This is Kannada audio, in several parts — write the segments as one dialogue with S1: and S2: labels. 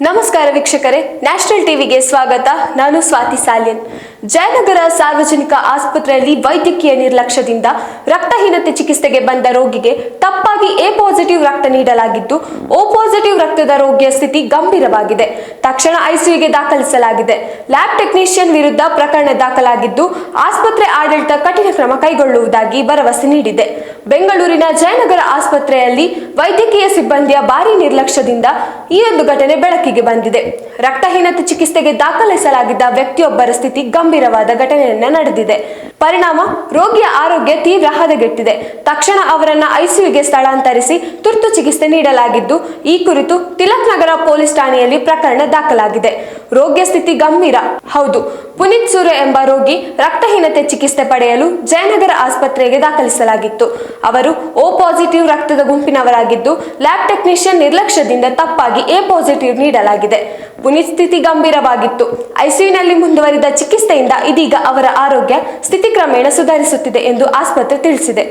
S1: ನಮಸ್ಕಾರ ವೀಕ್ಷಕರೇ, ನ್ಯಾಷನಲ್ ಟಿವಿಗೆ ಸ್ವಾಗತ. ನಾನು ಸ್ವಾತಿ ಸಾಲ್ಯನ್. ಜಯನಗರ ಸಾರ್ವಜನಿಕ ಆಸ್ಪತ್ರೆಯಲ್ಲಿ ವೈದ್ಯಕೀಯ ನಿರ್ಲಕ್ಷ್ಯದಿಂದ ರಕ್ತಹೀನತೆ ಚಿಕಿತ್ಸೆಗೆ ಬಂದ ರೋಗಿಗೆ ತಪ್ಪಾಗಿ ಎ ಪಾಸಿಟಿವ್ ರಕ್ತ ನೀಡಲಾಗಿದ್ದು, ಓ ಪಾಸಿಟಿವ್ ರಕ್ತದ ರೋಗಿಯ ಸ್ಥಿತಿ ಗಂಭೀರವಾಗಿದೆ. ತಕ್ಷಣ ಐಸಿಯುಗೆ ದಾಖಲಿಸಲಾಗಿದೆ. ಲ್ಯಾಬ್ ಟೆಕ್ನಿಷಿಯನ್ ವಿರುದ್ಧ ಪ್ರಕರಣ ದಾಖಲಾಗಿದ್ದು, ಆಸ್ಪತ್ರೆ ಆಡಳಿತ ಕಠಿಣ ಕ್ರಮ ಕೈಗೊಳ್ಳುವುದಾಗಿ ಭರವಸೆ ನೀಡಿದೆ. ಬೆಂಗಳೂರಿನ ಜಯನಗರ ಆಸ್ಪತ್ರೆಯಲ್ಲಿ ವೈದ್ಯಕೀಯ ಸಿಬ್ಬಂದಿಯ ಭಾರೀ ನಿರ್ಲಕ್ಷ್ಯದಿಂದ ಈ ಒಂದು ಘಟನೆ ಬೆಳಕಿಗೆ ಬಂದಿದೆ. ರಕ್ತಹೀನತೆ ಚಿಕಿತ್ಸೆಗೆ ದಾಖಲಿಸಲಾಗಿದ್ದ ವ್ಯಕ್ತಿಯೊಬ್ಬರ ಸ್ಥಿತಿ ಗಂಭೀರವಾದ ಘಟನೆಯನ್ನ ನಡೆದಿದೆ. ಪರಿಣಾಮ ರೋಗಿಯ ಆರೋಗ್ಯ ತೀವ್ರ ಹದಗೆಟ್ಟಿದೆ. ತಕ್ಷಣ ಅವರನ್ನ ಐಸಿಯುಗೆ ಸ್ಥಳಾಂತರಿಸಿ ತುರ್ತು ಚಿಕಿತ್ಸೆ ನೀಡಲಾಗಿದ್ದು, ಈ ಕುರಿತು ತಿಲಕ್ ನಗರ ಪೊಲೀಸ್ ಠಾಣೆಯಲ್ಲಿ ಪ್ರಕರಣ ದಾಖಲಾಗಿದೆ. ರೋಗಿಯ ಸ್ಥಿತಿ ಗಂಭೀರ. ಹೌದು, ಪುನೀತ್ ಸೂರ್ಯ ಎಂಬ ರೋಗಿ ರಕ್ತಹೀನತೆ ಚಿಕಿತ್ಸೆ ಪಡೆಯಲು ಜಯನಗರ ಆಸ್ಪತ್ರೆಗೆ ದಾಖಲಿಸಲಾಗಿತ್ತು. ಅವರು ಓ ಪಾಸಿಟಿವ್ ರಕ್ತದ ಗುಂಪಿನವರಾಗಿದ್ದು, ಲ್ಯಾಬ್ ಟೆಕ್ನಿಷಿಯನ್ ನಿರ್ಲಕ್ಷ್ಯದಿಂದ ತಪ್ಪಾಗಿ ಎ ಪಾಸಿಟಿವ್ ನೀಡಲಾಗಿದೆ. ಪುನೀತ್ ಸ್ಥಿತಿ ಗಂಭೀರವಾಗಿತ್ತು. ಐಸಿಯುನಲ್ಲಿ ಮುಂದುವರಿದ ಚಿಕಿತ್ಸೆಯಿಂದ ಇದೀಗ ಅವರ ಆರೋಗ್ಯ ಸ್ಥಿತಿ ಕ್ರಮೇಣ ಸುಧಾರಿಸುತ್ತಿದೆ ಎಂದು ಆಸ್ಪತ್ರೆ ತಿಳಿಸಿದೆ.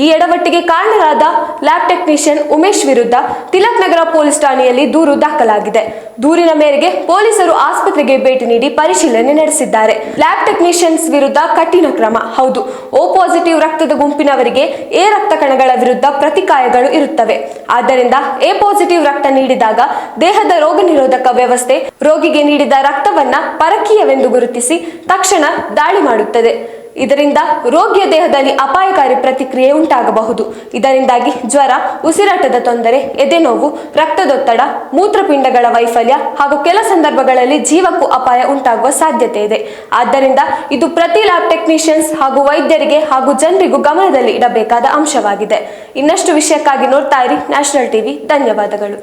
S1: ಈ ಎಡವಟ್ಟಿಗೆ ಕಾರಣರಾದ ಲ್ಯಾಬ್ ಟೆಕ್ನಿಷಿಯನ್ ಉಮೇಶ್ ವಿರುದ್ಧ ತಿಲಕ್ ನಗರ ಪೊಲೀಸ್ ಠಾಣೆಯಲ್ಲಿ ದೂರು ದಾಖಲಾಗಿದೆ. ದೂರಿನ ಮೇರೆಗೆ ಪೊಲೀಸರು ಆಸ್ಪತ್ರೆಗೆ ಭೇಟಿ ನೀಡಿ ಪರಿಶೀಲನೆ ನಡೆಸಿದ್ದಾರೆ. ಲ್ಯಾಬ್ ಟೆಕ್ನಿಷಿಯನ್ಸ್ ವಿರುದ್ಧ ಕಠಿಣ ಕ್ರಮ. ಹೌದು, ಓ ಪಾಸಿಟಿವ್ ರಕ್ತದ ಗುಂಪಿನವರಿಗೆ ಎ ರಕ್ತ ಕಣಗಳ ವಿರುದ್ಧ ಪ್ರತಿಕಾಯಗಳು ಇರುತ್ತವೆ. ಆದ್ದರಿಂದ ಎ ಪಾಸಿಟಿವ್ ರಕ್ತ ನೀಡಿದಾಗ ದೇಹದ ರೋಗ ನಿರೋಧಕ ವ್ಯವಸ್ಥೆ ರೋಗಿಗೆ ನೀಡಿದ ರಕ್ತವನ್ನ ಪರಕೀಯವೆಂದು ಗುರುತಿಸಿ ತಕ್ಷಣ ದಾಳಿ ಮಾಡುತ್ತದೆ. ಇದರಿಂದ ರೋಗಿಯ ದೇಹದಲ್ಲಿ ಅಪಾಯಕಾರಿ ಪ್ರತಿಕ್ರಿಯೆ ಉಂಟಾಗಬಹುದು. ಇದರಿಂದಾಗಿ ಜ್ವರ, ಉಸಿರಾಟದ ತೊಂದರೆ, ಎದೆನೋವು, ರಕ್ತದೊತ್ತಡ, ಮೂತ್ರಪಿಂಡಗಳ ವೈಫಲ್ಯ ಹಾಗೂ ಕೆಲ ಸಂದರ್ಭಗಳಲ್ಲಿ ಜೀವಕ್ಕೂ ಅಪಾಯ ಉಂಟಾಗುವ ಸಾಧ್ಯತೆ ಇದೆ. ಆದ್ದರಿಂದ ಇದು ಪ್ರತಿ ಲ್ಯಾಬ್ ಟೆಕ್ನಿಷಿಯನ್ಸ್ ಹಾಗೂ ವೈದ್ಯರಿಗೆ ಹಾಗೂ ಜನರಿಗೂ ಗಮನದಲ್ಲಿ ಇಡಬೇಕಾದ ಅಂಶವಾಗಿದೆ. ಇನ್ನಷ್ಟು ವಿಷಯಕ್ಕಾಗಿ ನೋಡ್ತಾ ಇರಿ ನ್ಯಾಷನಲ್ ಟಿವಿ. ಧನ್ಯವಾದಗಳು.